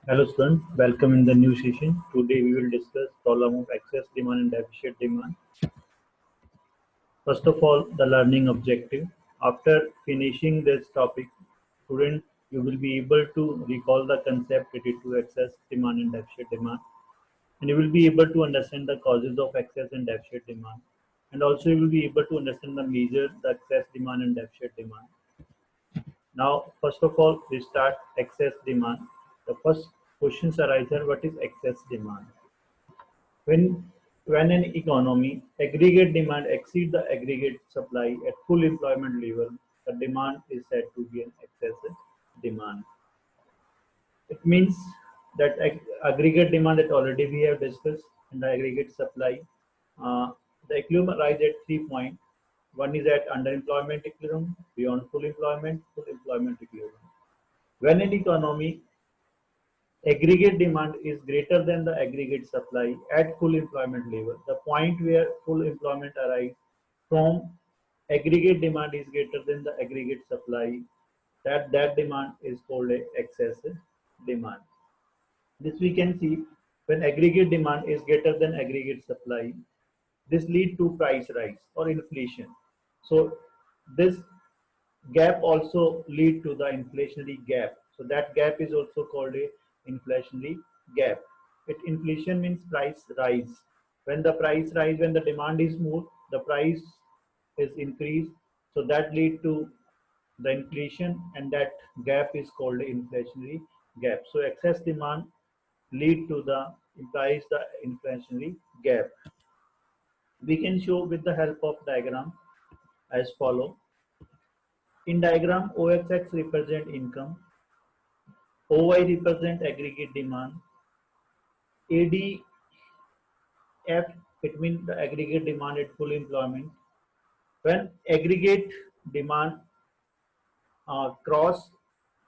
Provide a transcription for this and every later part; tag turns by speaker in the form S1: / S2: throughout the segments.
S1: Hello students, welcome in the new session. Today we will discuss problem of excess demand and deficit demand. First of all, the learning objective. After finishing this topic, student, you will be able to recall the concept related to excess demand and deficit demand, and you will be able to understand the causes of excess and deficit demand, and also you will be able to understand the measure the excess demand and deficit demand. Now, first of all, we start excess demand. The first questions arise here: what is excess demand? When when an economy aggregate demand exceeds the aggregate supply at full employment level, the demand is said to be an excessive demand. It means that aggregate demand that already we have discussed and the aggregate supply, the equilibrium arises at 3 points. One is at underemployment equilibrium, beyond full employment equilibrium. When an economy aggregate demand is greater than the aggregate supply at full employment level, the point where full employment arrives from aggregate demand is greater than the aggregate supply, that demand is called a excessive demand. This we can see when aggregate demand is greater than aggregate supply. This lead to price rise or inflation. So this gap also lead to the inflationary gap. So that gap is also called a inflationary gap. Inflation means price rise. When the price rise, when the demand is more, the price is increased. So that lead to the inflation, and that gap is called the inflationary gap. So excess demand lead to the implies the inflationary gap. We can show with the help of diagram as follow. In diagram, OXX represent income, OY represent aggregate demand, ADF it means the aggregate demand at full employment. When aggregate demand cross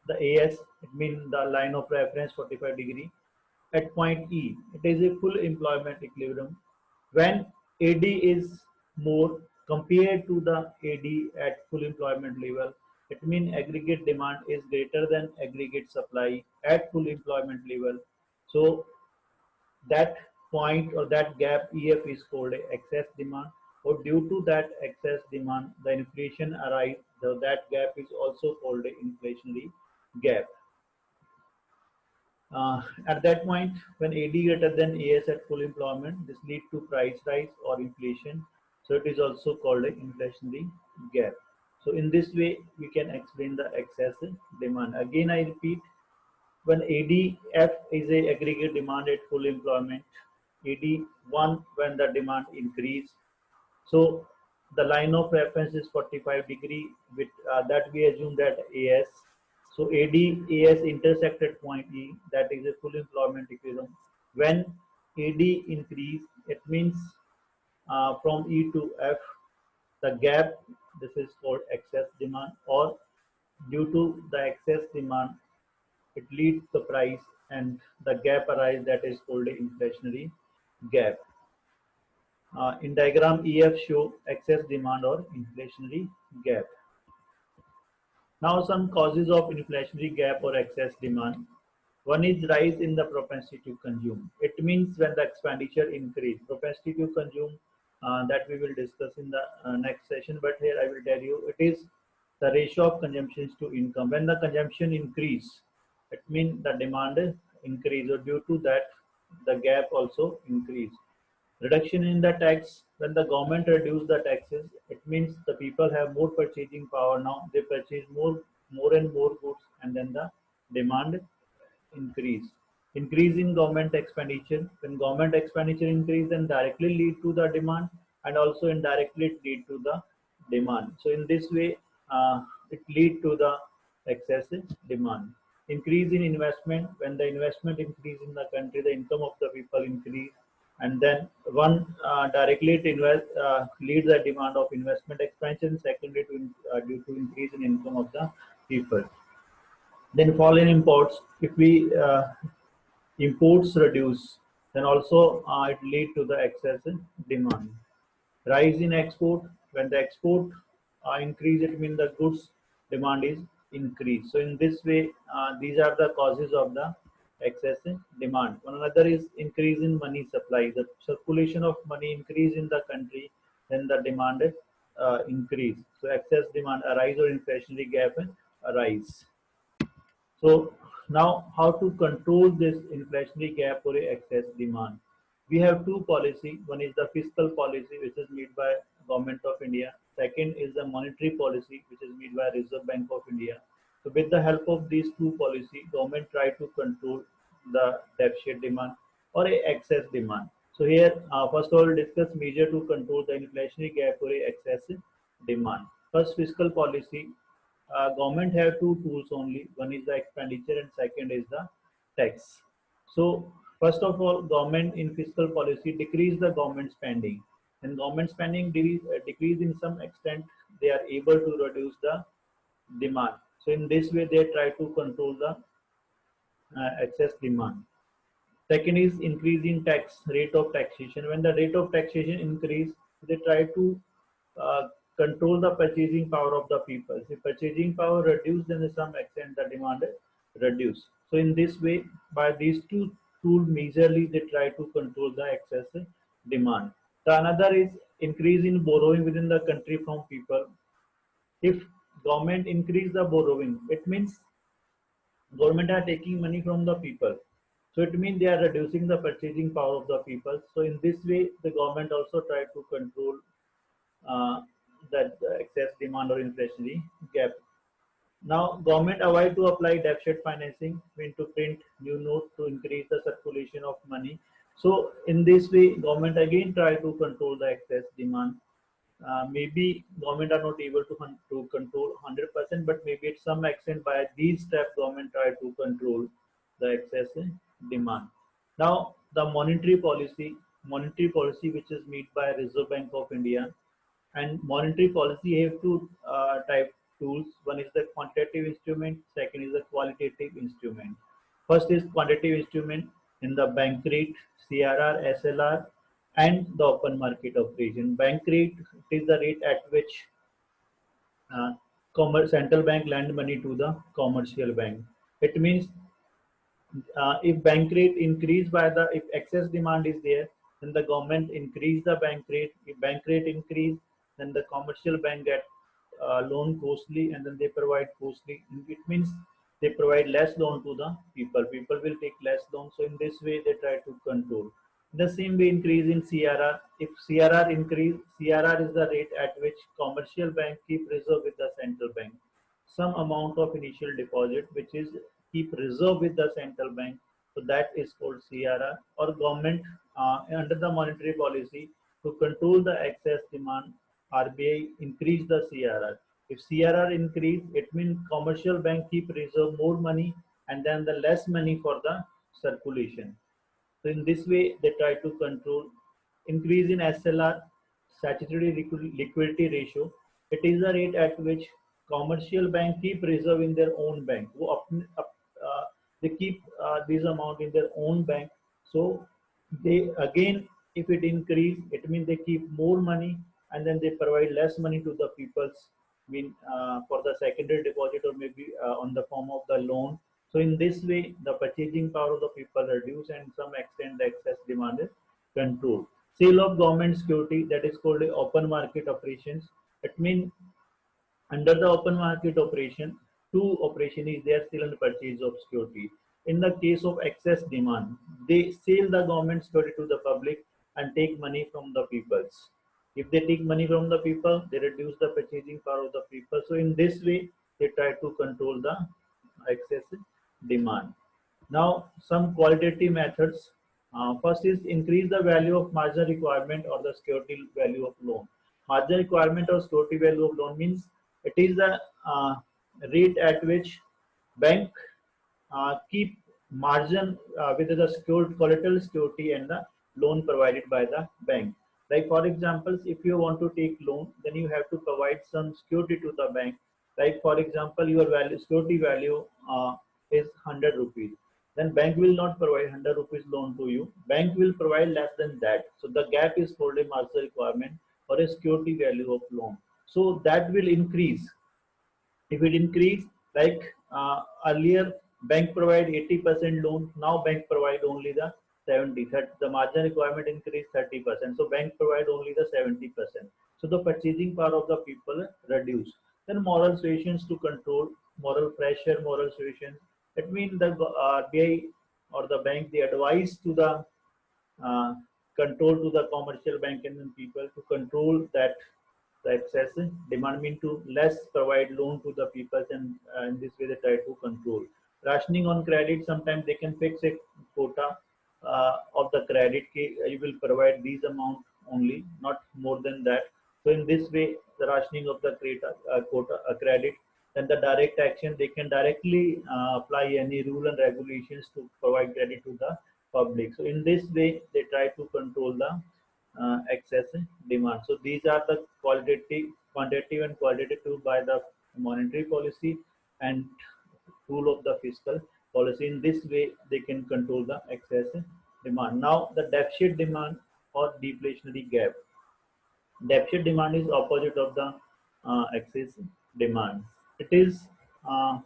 S1: the AS, it means the line of reference 45 degree at point E, it is a full employment equilibrium. When AD is more compared to the AD at full employment level, it means aggregate demand is greater than aggregate supply at full employment level. So that point or that gap EF is called excess demand, or due to that excess demand the inflation arises, so that gap is also called inflationary gap. At that point, when AD greater than AS at full employment, this lead to price rise or inflation. So it is also called an inflationary gap. So in this way, we can explain the excess demand. Again, I repeat, when ADF is a aggregate demand at full employment, AD1 when the demand increase. So the line of reference is 45 degree with that we assume that AS. So AD AS intersect at point E, that is a full employment equilibrium. When AD increase, it means from E to F, the gap, this is called excess demand, or due to the excess demand, it leads the price and the gap arises, that is called the inflationary gap. In diagram, EF show excess demand or inflationary gap. Now some causes of inflationary gap or excess demand. One is rise in the propensity to consume. It means when the expenditure increase, propensity to consume, that we will discuss in the next session. But here I will tell you, it is the ratio of consumptions to income. When the consumption increase, it means the demand increase, or due to that the gap also increase. Reduction in the tax, when the government reduce the taxes, it means the people have more purchasing power now. They purchase more and more goods, and then the demand increase. Increase in government expenditure. When government expenditure increase, then directly lead to the demand, and also indirectly lead to the demand. So in this way, it lead to the excessive demand. Increase in investment. When the investment increase in the country, the income of the people increase, and then one directly it leads the demand of investment expansion. Secondly, due to increase in income of the people. Then fall in imports. If we imports reduce, then also it lead to the excess in demand. Rise in export. When the export increase, it means the goods demand is increased. So in this way, these are the causes of the excess demand. One another is increase in money supply. The circulation of money increase in the country, then the demand increase. So excess demand arise or inflationary gap arise. So now how to control this inflationary gap or excess demand? We have two policy. One is the fiscal policy, which is made by Government of India. Second is the monetary policy, which is made by Reserve Bank of India. So with the help of these two policy, government try to control the deficit demand or a excess demand. So here, first of all, discuss measure to control the inflationary gap or a excess demand. First, fiscal policy. Government have two tools only. One is the expenditure and second is the tax. So first of all, government in fiscal policy decrease the government spending. And government spending decrease in some extent, they are able to reduce the demand. So in this way, they try to control the excess demand. Second is increasing tax rate of taxation. When the rate of taxation increase, they try to uh, control the purchasing power of the people. If purchasing power reduce, then to some extent the demand reduce. So in this way, by these two tools, majorly they try to control the excess demand. The another is increase in borrowing within the country from people. If government increase the borrowing, it means government are taking money from the people. So it means they are reducing the purchasing power of the people. So in this way, the government also try to control uh, that excess demand or inflationary gap. Now, government avoid to apply deficit financing when to print new note to increase the circulation of money. So in this way, government again try to control the excess demand. Maybe government are not able to control 100%, but maybe at some extent by these steps, government try to control the excess demand. Now, the monetary policy which is made by Reserve Bank of India, and monetary policy have two type tools. One is the quantitative instrument, second is the qualitative instrument. First is quantitative instrument in the bank rate, CRR, SLR, and the open market operation. Bank rate is the rate at which uh, central bank lend money to the commercial bank. It means if bank rate increase by the if excess demand is there, then the government increase the bank rate. If bank rate increase, then the commercial bank get loan costly, and then they provide costly. It means they provide less loan to the people. People will take less loan. So in this way, they try to control. The same way increase in CRR. If CRR increase, CRR is the rate at which commercial bank keep reserve with the central bank. Some amount of initial deposit which is keep reserve with the central bank. So that is called CRR. Or government under the monetary policy to control the excess demand, RBI increase the CRR. If CRR increase, it means commercial bank keep reserve more money and then the less money for the circulation. So in this way, they try to control increase in SLR, statutory liquidity ratio. It is the rate at which commercial bank keep reserve in their own bank. They keep this amount in their own bank. So they again, if it increase, it means they keep more money and then they provide less money to the people's. Mean for the secondary deposit or maybe on the form of the loan. So in this way, the purchasing power of the people reduce and some extent the excess demand is controlled. Sale of government security, that is called a open market operations. It means under the open market operation, two operation is there, sale and purchase of security. In the case of excess demand, they sell the government security to the public and take money from the peoples. If they take money from the people, they reduce the purchasing power of the people. So in this way, they try to control the excess demand. Now, some qualitative methods. First is increase the value of margin requirement or the security value of loan. Margin requirement or security value of loan means it is the rate at which bank keep margin with the secured collateral security and the loan provided by the bank. Like for example, if you want to take loan, then you have to provide some security to the bank. Like for example, your value security value is 100 rupees. Then bank will not provide 100 rupees loan to you. Bank will provide less than that. So the gap is called a margin requirement or a security value of loan. So that will increase. If it increase, like earlier Bank provide 80% loan. Now bank provide only the 70. The margin requirement increase 30%. So bank provide only the 70%. So the purchasing power of the people reduce. Then moral solutions to control moral pressure, moral solutions. It means the RBI or the bank they advise to the uh, control to the commercial bank and then people to control that the excess demand mean to less provide loan to the people and in this way they try to control rationing on credit. Sometimes they can fix a quota of the credit you will provide these amount only, not more than that. So in this way the rationing of the quota credit. Then the direct action, they can directly apply any rule and regulations to provide credit to the public. So in this way they try to control the excess demand. So these are the quantitative and qualitative by the monetary policy and tool of the fiscal policy. In this way, they can control the excess demand. Now, the deficit demand or deflationary gap. Deficit demand is opposite of the excess demand. It is uh,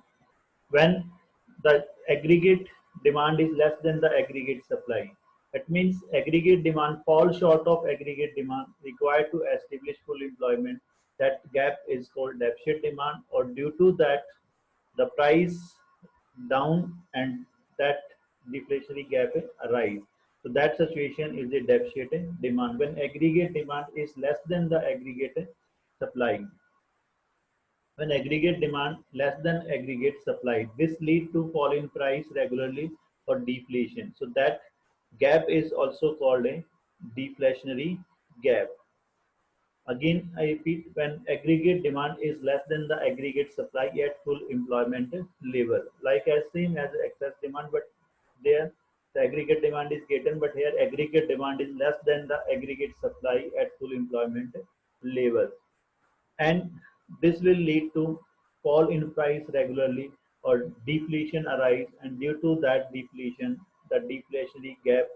S1: when the aggregate demand is less than the aggregate supply. It means aggregate demand falls short of aggregate demand required to establish full employment. That gap is called deficit demand, or due to that the price down and that deflationary gap arise. So that situation is a deficit demand when aggregate demand is less than the aggregate supply. When aggregate demand less than aggregate supply, this lead to fall in price regularly or deflation. So that gap is also called a deflationary gap. Again, I repeat, when aggregate demand is less than the aggregate supply at full employment level, like as same as excess demand, but there the aggregate demand is greater, but here aggregate demand is less than the aggregate supply at full employment level, and this will lead to fall in price regularly or deflation arise, and due to that deflation, the deflationary gap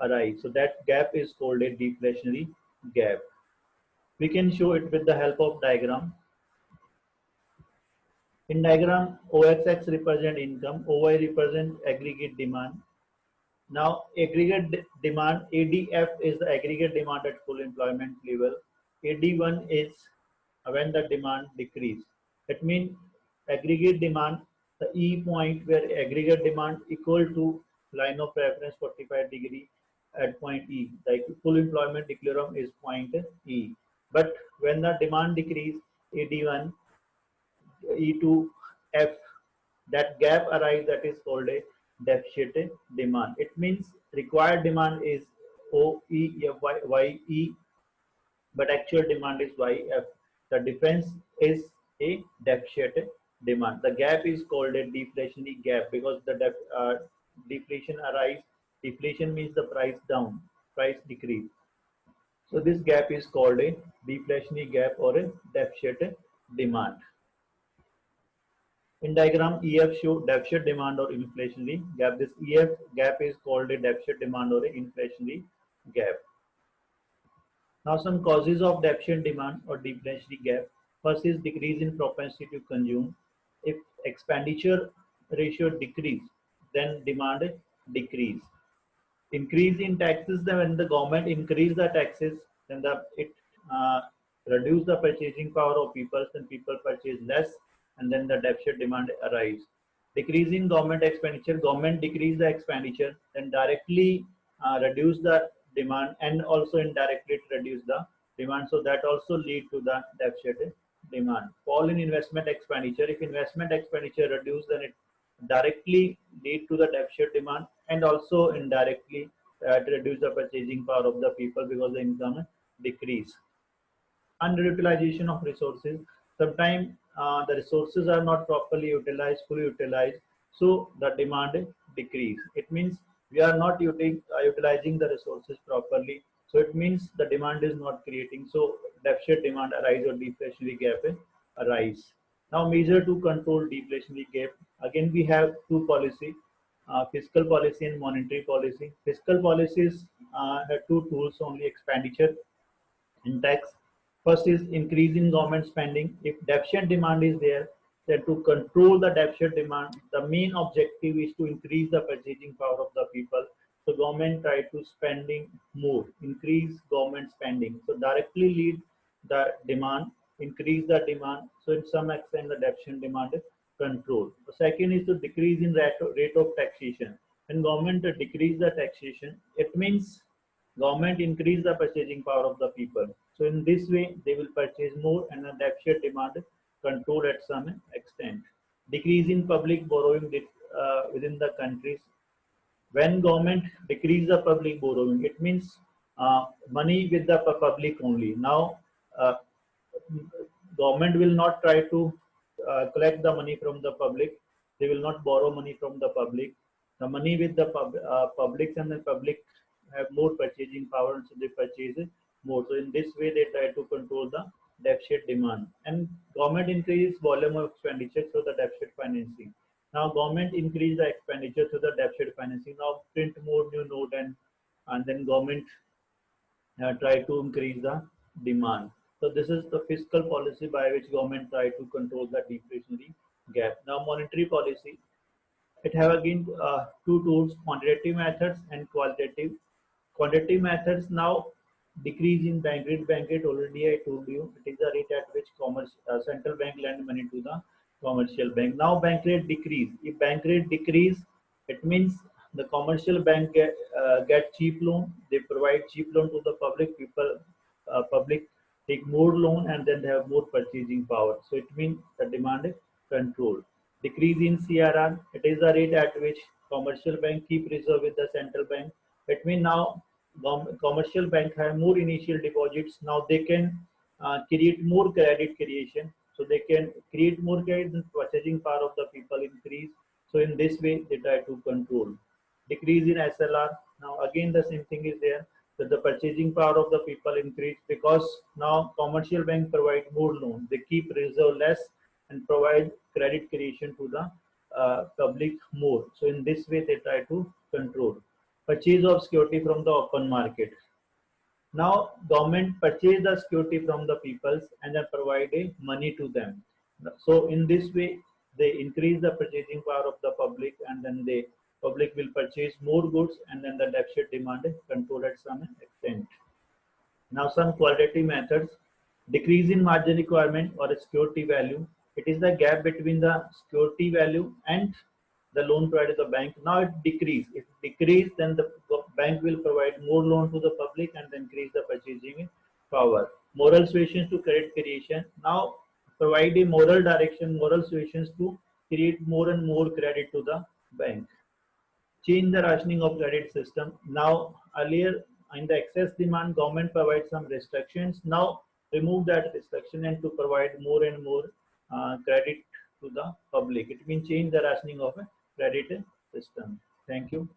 S1: arise. So that gap is called a deflationary gap. We can show it with the help of diagram. In diagram, OXX represent income, OY represent aggregate demand. Now, aggregate demand, ADF is the aggregate demand at full employment level. AD1 is when the demand decrease. It means aggregate demand, the E point where aggregate demand equal to line of reference 45 degree at point E. The full employment equilibrium is point E. But when the demand decrease, AD1, E2, F, that gap arise, that is called a deficit demand. It means required demand is OE, but actual demand is YF. The difference is a deficit demand. The gap is called a deflationary gap because the deflation arise. Deflation means the price down, price decrease. So this gap is called a deflationary gap or a deficit demand. In diagram, EF show deficit demand or inflationary gap. This EF gap is called a deficit demand or a inflationary gap. Now some causes of deficit demand or deflationary gap. First is decrease in propensity to consume. If expenditure ratio decrease, then demand decrease. Increase in taxes, then when the government increase the taxes, then it uh, reduce the purchasing power of people, then people purchase less, and then the deficit demand arise. Decrease in government expenditure, government decrease the expenditure, then directly reduce the demand, and also indirectly reduce the demand. So that also lead to the deficit demand. Fall in investment expenditure, if investment expenditure reduce, then it directly lead to the deficit demand, and also indirectly to reduce the purchasing power of the people because the income decrease. Underutilization of resources. Sometimes the resources are not properly utilized, fully utilized, so the demand decrease. It means we are not utilizing the resources properly, so it means the demand is not creating. So deficit demand arise or deflationary gap arise. Now measure to control deflationary gap. Again, we have two policy, fiscal policy and monetary policy. Fiscal policies have two tools only: expenditure and tax. First is increase in government spending. If deficient demand is there, then to control the deficit demand, the main objective is to increase the purchasing power of the people. So government try to spending more, increase government spending. So directly lead the demand, increase the demand. So in some extent the deficit demand is controlled. The second is to decrease in rate of taxation. When government decrease the taxation, it means government increase the purchasing power of the people. So in this way, they will purchase more and the deficit demand controlled at some extent. Decrease in public borrowing within the countries. When government decrease the public borrowing, it means money with the public only. Now, government will not try to collect the money from the public. They will not borrow money from the public. The money with the publics, and the public have more purchasing power, and so they purchase it more. So in this way, they try to control the deficit demand. And government increase volume of expenditure through the deficit financing. Now government increase the expenditure through the deficit financing. Now print more new note, and then government try to increase the demand. So this is the fiscal policy by which government try to control the deflationary gap. Now monetary policy, it have again two tools: quantitative methods and qualitative. Quantitative methods now decrease in bank rate. Already I told you it is the rate at which central bank lend money to the commercial bank. Now bank rate decrease. If bank rate decrease, it means the commercial bank get cheap loan. They provide cheap loan to the public. Public take more loan, and then they have more purchasing power. So it means the demand is controlled. Decrease in CRR, it is the rate at which commercial bank keep reserve with the central bank. It means now commercial bank have more initial deposits. Now they can create more credit creation. So they can create more credit, and purchasing power of the people increase. So in this way, they try to control. Decrease in SLR. Now again the same thing is there, that the purchasing power of the people increase because now commercial bank provide more loans. They keep reserve less and provide credit creation to the public more. So in this way, they try to control. Purchase of security from the open market. Now government purchase the security from the peoples and then provide a money to them. So in this way, they increase the purchasing power of the public, and then the public will purchase more goods, and then the deficit demand is controlled at some extent. Now some qualitative methods: decrease in margin requirement or security value. It is the gap between the security value and the loan provided to the bank. Now it decrease. If it decrease, then the bank will provide more loan to the public and increase the purchasing power. Moral solutions to credit creation. Now provide a moral direction, moral solutions to create more and more credit to the bank. Change the rationing of credit system. Now earlier in the excess demand, government provides some restrictions. Now remove that restriction and to provide more and more credit to the public. It means change the rationing of a credit system. Thank you.